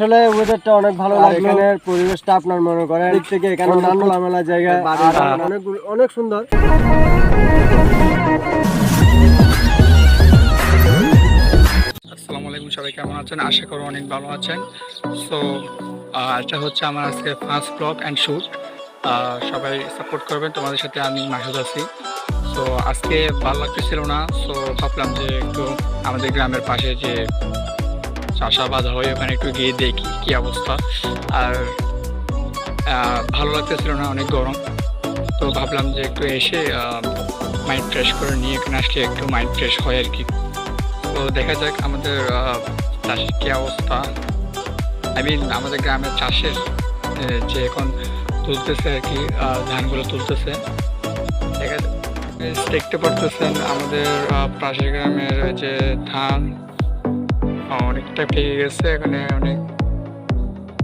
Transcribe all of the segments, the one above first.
আসলে ওয়েদারটা অনেক ভালো লাগলো, এখানের পরিবেশটা আপনার মনে করেন দিক থেকে এখানে খোলামেলা জায়গা অনেক সুন্দর। আসসালামু আলাইকুম, সবাই কেমন আছেন? আশা করি অনেক ভালো আছেন। সো এটা হচ্ছে আমার আজকে ফার্স্ট ব্লগ অ্যান্ড শ্যুট। সবাই সাপোর্ট করবেন, তোমাদের সাথে আমি মাসুদ আছি। সো আজকে ভালো লাগতেছিল না, সো ভাবলাম যে একটু আমাদের গ্রামের পাশে যে চাষাবাদ হয় ওখানে একটু গিয়ে দেখি কী অবস্থা। আর ভালো লাগতেছিল না, অনেক গরম। তো ভাবলাম যে একটু এসে মাইন্ড ফ্রেশ করে নিয়ে এখানে আসলে একটু মাইন্ড ফ্রেশ হয় আর কি। তো দেখা যাক আমাদের চাষের কী অবস্থা। আমাদের গ্রামের চাষের যে এখন তুলতেছে আর কি, ধানগুলো তুলতেছে। দেখতে পারতেছেন আমাদের পাশের গ্রামের যে ধান অনেকটা পেকে গেছে, এখানে অনেক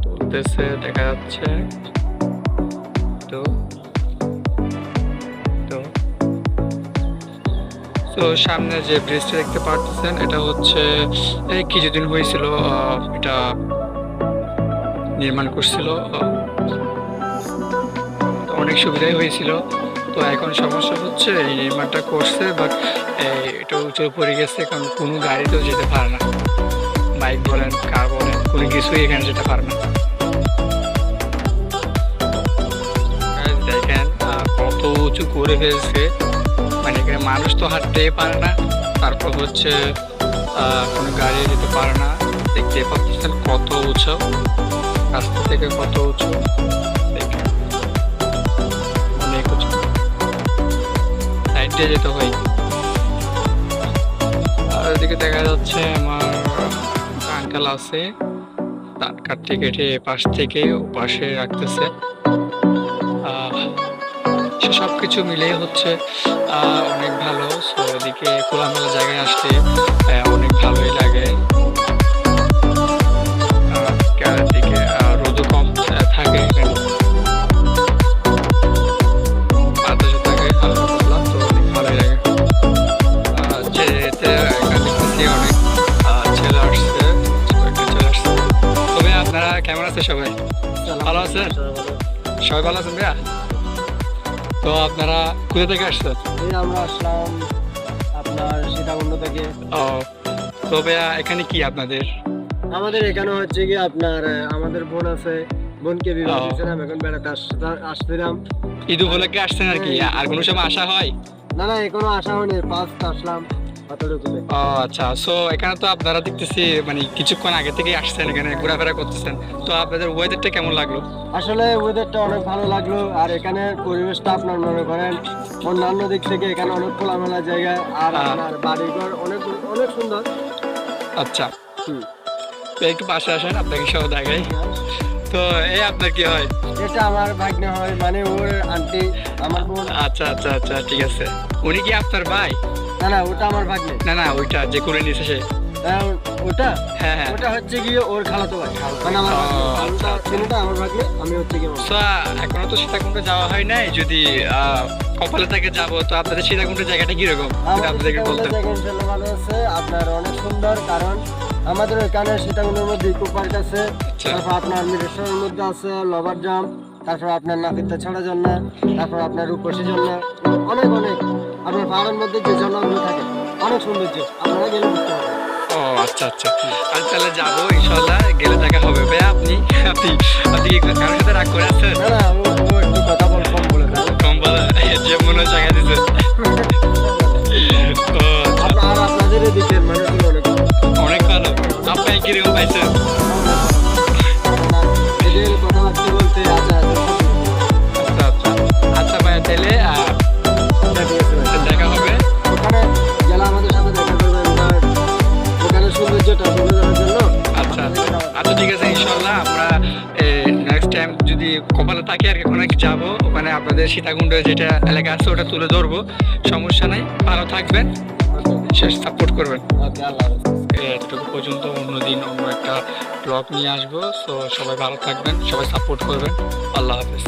তুলতেছে দেখা যাচ্ছে। তো তো সামনে যে ব্রিজটা দেখতে পাচ্ছেন এটা হচ্ছে এই কিছুদিন হয়েছিল এটা নির্মাণ করছিল, অনেক সুবিধাই হয়েছিল। তো এখন সমস্যা হচ্ছে এই নির্মাণটা করছে, বাট এটা উঁচু পড়ে গেছে, কারণ কোনো গাড়িতেও যেতে পারে না, বাইক বলেন কার বলেন কোনো কিছুই এখানে যেতে পারে না। দেখেন কত উঁচু করে ফেলছে, মানে এখানে মানুষ তো হাঁটতেই পারে না, তারপর হচ্ছে কোনো গাড়ি যেতে পারে না। দেখতে পাচ্ছেন কত উঁচু, রাস্তা থেকে কত উঁচু, অনেক উঁচু, সাইড দিয়ে যেতে হয়। আর এদিকে দেখা যাচ্ছে আমার আঙ্কেল আছে, ধান কাটতে কেটে পাশ থেকে ওপাশে রাখতেছে। সব কিছু মিলেই হচ্ছে অনেক ভালো। সো এদিকে খোলামেলা জায়গায় আসতে অনেক ভালোই লাগে। এদিকে রোদও কম থাকে, বাতাসও থাকে হালকা পাতলা, তো অনেক ভালোই লাগে। যে এতে দেখতেছি অনেক ছেলে আসছে, কয়েকটা ছেলে আসছে। তবে আপনারা কেমন আছে? সবাই ভালো আছেন? সবাই ভালো আছেন ভাইয়া? তো আপনারা কোথা থেকে আসছেন? আমরা আসলাম আপনার সীতাকুণ্ড থেকে। ও, তো ভাইয়া এখানে কি আপনাদের? আমাদের এখানে হচ্ছে কি আপনার আমাদের বোন আছে, বোনকে বিবাহ দিয়েছিলাম, এখন বেড়াতে আসছিলাম। ঈদ উপলক্ষে আসছেন আর কি? আর কোনো সময় আসা হয়? না এখনো আসা হয়নি, ফার্স্ট আসলাম। ও আচ্ছা। সো এখানে তো আপনারা দেখতেছি মানে কিছুক্ষণ আগে থেকে আসছেন, এখানে ঘোরাফেরা করতেছেন। তো আপনাদের ওয়েদারটা কেমন লাগলো? আসলে ওয়েদারটা অনেক ভালো লাগলো, আর এখানে পরিবেশটা আপনার মনে করেন অন্যান্য দিক থেকে এখানে অনেক খোলামেলা জায়গা, আর আপনার বাড়িঘর অনেক অনেক সুন্দর। আচ্ছা, তো একটু পাশে আসেন, আপনাকে সব দেখাই। তো এই আপনার কি হয়? এটা আমার ভাগ্নে হয়, মানে ওর আন্টি, আমার বোন। আচ্ছা আচ্ছা আচ্ছা, ঠিক আছে। উনি কি আপনার ভাই? না ওটা আমার ভাগ্নে। না ওইটা যে করে নিয়েছে সে, ওটা হ্যাঁ ওটা হচ্ছে গিয়ে ওর খালাতো ভাই, মানে আমার ছেলেটা আমার ভাগ্নে, আমি হচ্ছে গিয়ে। এখনো তো সীতাকুণ্ডে যাওয়া হয় নাই, যদি কপালে থেকে যাবো। তো আপনাদের সীতাকুণ্ডের জায়গাটা কিরকম আপনাদেরকে বলতে? ভালো আছে আপনার, অনেক সুন্দর, কারণ আমাদের ওইখানে সীতাকুণ্ডের মধ্যে ইকো পার্ক আছে, তারপর আপনার মিরেশ্বরের মধ্যে আছে লভার জাম, তারপর আপনার নাপিতা ছড়া ঝর্ণা, তারপর আপনার রূপসী ঝর্ণা, অনেক আপনার পাহাড়ের মধ্যে যে ঝর্ণাগুলো থাকে অনেক সৌন্দর্য, আপনারা গেলে বুঝতে পারবেন। ও আচ্ছা আচ্ছা, আমি তাহলে যাবো ইনশাল্লাহ, গেলে দেখা হবে। ভাই আপনি কি কারোর সাথে রাগ করে আছেন? না ও একটু কথা কম বলে যে মনে হয় জায়গা দিতে। আর আপনাদের এদিকের মানুষগুলো অনেক ভালো। আপনি কিরকম পাইছেন? কথাবার্তা বলতে আচ্ছা ভাইয়া, তাহলে দেখা হবে। ওখানে গেলে আমাদের সাথে দেখা করবেন, ওখানে সৌন্দর্যটা তুলে ধরার জন্য। আচ্ছা ঠিক আছে, ইনশাল্লাহ আমরা নেক্সট টাইম যদি কপালে থাকি আর ওখানে যাবো, ওখানে আপনাদের সীতাকুণ্ডে যেটা এলাকা আছে ওটা তুলে ধরবো, সমস্যা নাই। ভালো থাকবেন, শেষ সাপোর্ট করবেন। এতটুকু পর্যন্ত, অন্যদিন অন্য একটা ব্লগ নিয়ে আসবো। সো সবাই ভালো থাকবেন, সবাই সাপোর্ট করবেন। আল্লাহ হাফেজ।